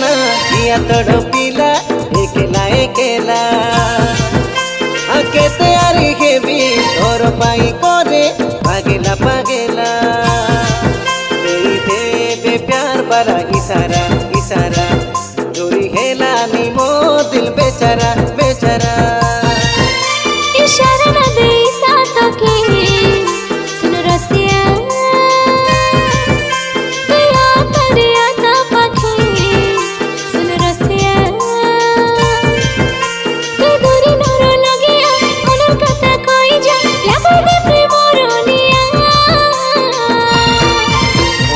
ना जिया तोड़ पिला एकेला एकेला केते आरी हेबी तोर पाई करे पागेला पागेला दे दे प्यार बड़ा इशारा इशारा चोरी हेला नी मो दिल बेचारा बेचारा इशारा न दे सातो के सुन रसिया गया तरिया ता पाखे सुन रसिया तू दूरी नरो लगिया मनर कथा कोई जा लगे दे प्रेम रोनिया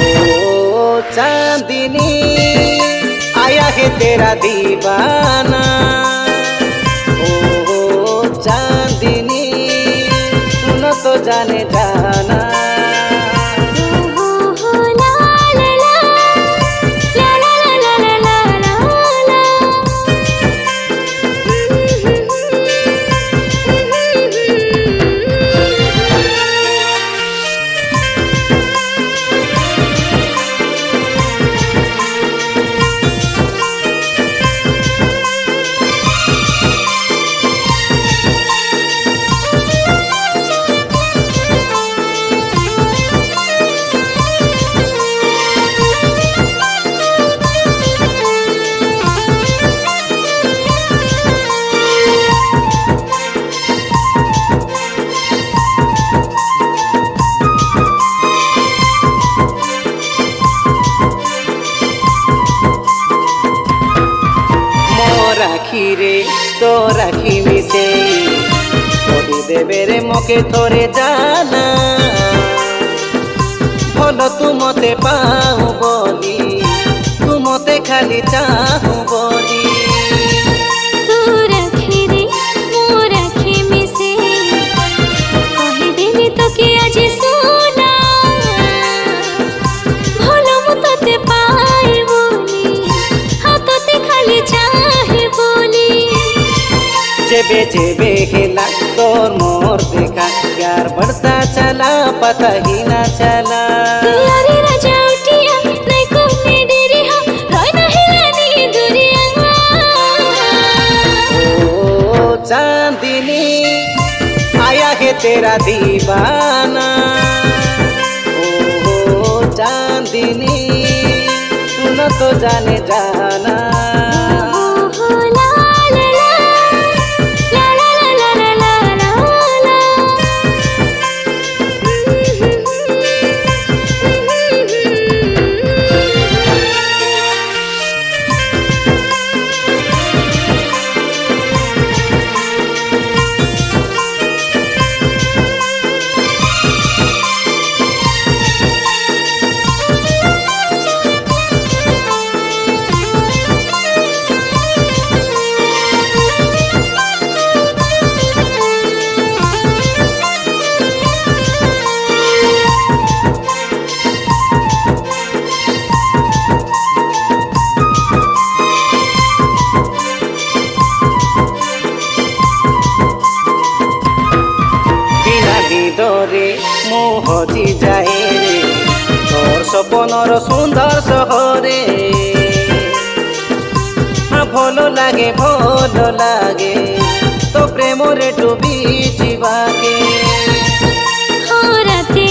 ओ चांदनी आया है तेरा दीवाना चांदनी सुनो तो जाने जाना রাখি রে তো রাখি মিশে করি দেবে রে মকে থরে জানা ভালো তুমতে পাও বলি তুমতে খালি চাহু বলি तू रखी रे मो रखी मिसे कहि देबी तो के आज सोना भलो मु तते पाई बोली हाथते खाली चाहे बोली जेबे जेबे खेला तोर मोर देखा प्यार बढ़ता चला पता ही ना चला यारी राजा उठिया नहीं को मेरे हा रोय नहीं लानी दुरिया ओ चांदनी आया है तेरा दीवाना ओ चांदनी सुनो तो जाने जाना দরে মোহজি যায় রে তোর স্বপনর সুন্দর শহরে ভালো লাগে তো প্রেমরে ডুবি যাবাকে রাতে